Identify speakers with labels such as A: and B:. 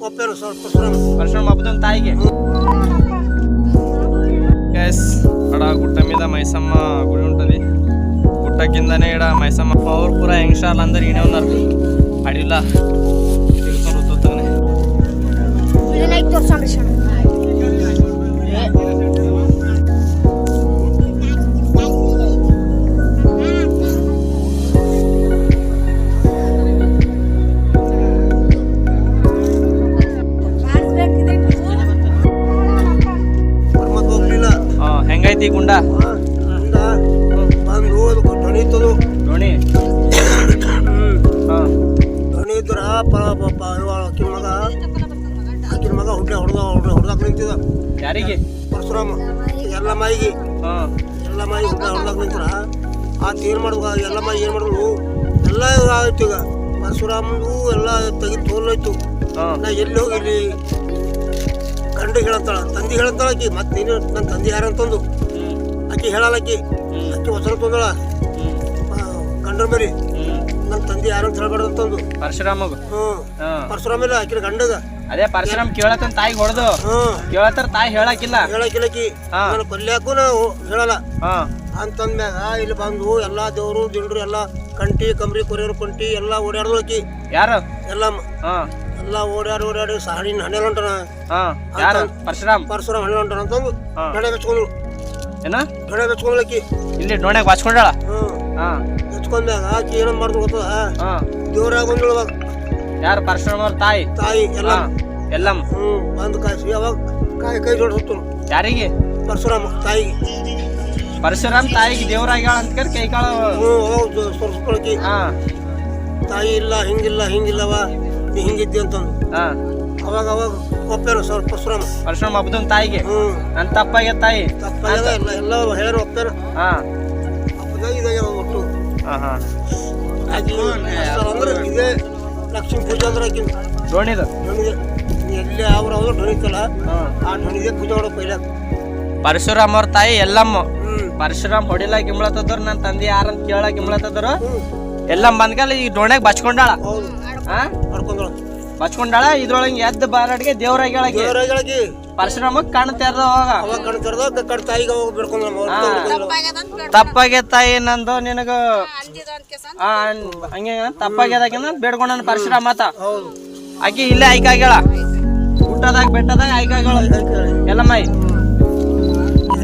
A: ಒಪ್ಪೇರು ಪರಶುರಾಮ
B: ಪರಶುರಾಮ ಹಬ್ಬದ ತಾಯಿಗೆ ಗೈಸ್ ಅಡ ಗುಟ್ಟ మీద మైసమ్మ గుడి ఉంటుంది గుట్ట కిందనే ఇక్కడ మైసమ్మ పవర్ పూరా యంగ్స్టర్లు అందరు ఈయనే ఉన్నారు అడవిలా తిరుగుతారు రుద్దుతానే ಹೆಂಗೈತಿ ಗುಂಡ
A: ಬಂದು ಧ್ವನಿತದು
B: ದೋಣಿ
A: ಧ್ವನಿ ಇದ್ರ ಆಕಿನ ಮಗ ಹೊಡೆದಾಕ ನಿಂತಿದ
B: ಯಾರಿಗೆ
A: ಪರಶುರಾಮ ಎಲ್ಲ ಮಾಯಿಗೆ ಹೊಡೆದಾಕ ನಿಂತರ ಆತ ಏನ್ ಮಾಡುವ ಎಲ್ಲ ಮಾಯಿ ಏನ್ ಮಾಡಿದ್ರು ಎಲ್ಲ ಆಯ್ತು ಈಗ ಪರಶುರಾಮಂದು ಎಲ್ಲ ತೆಗೆದು ತೋಲೋಯ್ತು ನಾ ಎಲ್ಲಿ ಹೋಗಿ ಇಲ್ಲಿ ಗಂಡ ಹೇಳಂತಾಳ ತಂದಿ ಹೇಳಂತಾಳ ಆಕಿ ಮತ್ತೆ ನೀನು ನನ್ನ ತಂದೆ ಯಾರಂತಂದು ಆಕಿ ಹೇಳಲ್ಲ ಆಕಿ ಹೊಸರ ತೊಂದಳ ಗಂಡನ ಮೇಲೆ ನನ್ನ ತಂದೆ ಯಾರಂತ ಹೇಳ್ಬಾರ್ದು ಅಂತಂದು
B: ಪರಶುರಾಮಗ
A: ಪರಶುರಾಮ ಇಲ್ಲ ಆಕಿನ ಗಂಡಗ
B: ಅದೇ ಪರಶುರಾಮ್ ಕೇಳತನ ತಾಯಿಗೆ ಹೊಡೆದು ಕೇಳತ್ತಾರ ತಾಯಿ ಹೇಳಕ್ಕಿಲ್ಲ
A: ಆಕಿ ನಾನು ಕೊಲ್ಯಾಕು ನಾವು ಹೇಳಲ್ಲ ಅಂತಂದ್ಮ್ಯಾಗ ಇಲ್ಲಿ ಬಂದು ಎಲ್ಲಾ ದೇವರು ದಿಂಡ್ರು ಎಲ್ಲ ಕಂಟಿ ಕಂಬ್ರಿ ಕೊರಿಯರು ಕೊಂಟಿ ಎಲ್ಲ ಓಡಾಡ್ದು ಆಕಿ
B: ಯಾರು
A: ಎಲ್ಲ ಓಡಾಡಿ ಸಾಡಿನ ಹಣ್ಣೆ ಹೊಂಟನ
B: ಪರಶುರಾಮ್
A: ಹಣ್ಣೆ ಹೊಂಟನ ಅಂತಂದು ನಡೆ ಬೆಚ್ಕೊಂಡ್ಳು ನಡೆ ಬೆಚ್ಕೊಂಡ್ಲಕ್ಕಿ
B: ಇಲ್ಲಿ ಡೋಣ್ಯಾಗ ಬಾಚ್ಕೊಂಡಾಳ
A: ಬೆಚ್ಕೊಂಡ್ಮ್ಯಾಗ ಆಕಿ ಏನೋ ಮಾಡಿದ್ರು ಗೊತ್ತದ ದೇವ್ರಾಗ ಬಂದಳು ಅವಾಗ
B: ಯಾರು ಪರಶುರಾಮ್ ಅವ್ರ ತಾಯಿ ಎಲ್ಲ
A: ಬಂದು ಕಾಯಿಸಿ ಅವಾಗ ಕೈ ಜೋಡಿಸುತ್ತು
B: ಯಾರಿಗೆ
A: ಪರಶುರಾಮ ತಾಯಿಗೆ
B: ಪರಶುರಾಮ್ ತಾಯಿಗೆ ದೇವ್ರಾಗ್ಯಾಳ ಅಂತ ಕೈ ಕೈ ಕಾಳ
A: ಸೊರ್ಸ್ಕೊಳಕಿ ತಾಯಿ ಇಲ್ಲ ಹಿಂಗಿಲ್ಲವ ನೀ ಹಿಂಗಿದ್ದಿ ಅಂತಂದು ಅವಾಗ ಒಪ್ಪೇನು ಪರಶುರಾಮ
B: ಹಬ್ಬದ ತಾಯಿಗೆ ನನ್ ತಪ್ಪಾಗ್ಯ ತಾಯಿ
A: ಎಲ್ಲ ಹೇಳ ಒಪ್ಪೇನು ಹಬ್ಬದಾಗ ಇದಾಗ್ಯಾವ ಒಟ್ಟು ಅಂದ್ರೆ ಇದೇ ಲಕ್ಷ್ಮೀ ಪೂಜೆ ಅಂದ್ರೆ ಆಕಿ
B: ದೋಣಿದ
A: ಎಲ್ಲಿ ಅವ್ರ ಧ್ವನಿತಲ್ಲ ಆ ಧ್ವನಿಗೆ ಪೂಜೆ ಮಾಡೋ ಪೈಲ
B: ಪರಶುರಾಮ್ ಅವ್ರ ತಾಯಿ ಎಲ್ಲಮ್ಮ ಪರಶುರಾಮ್ ಹೊಡಿಲಾಕ ಗಿಂಬ್ಳತ್ತದ್ರ ನನ್ನ ತಂದೆ ಯಾರಂತ ಕೇಳಾಕ ಗಿಂಬ್ಳತ್ತದ್ರ ಎಲ್ಲಮ್ಮ ಬಂದ್ಕಲ್ಲ ಈ ಡೋಣ್ಯಾಗ ಬಚ್ಕೊಂಡಾಳ ಬಚ್ಕೊಂಡಾಳ ಇದ್ರೊಳಗೆ ಎದ್ದು ಬಾರಾಡಿಗೆ ದೇವ್ರಾಗಿ ಪರಶುರಾಮ ಕಣ್ ತೆರ್ದ ತಪ್ಪಾಗ್ಯ ತಾಯಿ ನಂದು ನಿನಗ ಹಂಗೆ ತಪ್ಪಾಗ್ಯದಾಕ ಬೇಡ್ಕೊಂಡ ಪರಶುರಾಮ ಆತ ಆಕಿ ಇಲ್ಲೇ ಐಕಾಗ್ಯಾಳ ಊಟದಾಗ ಬೆಟ್ಟದಾಗ ಐಕಾಗ್ಯಾಳ ಎಲ್ಲ ಮೈ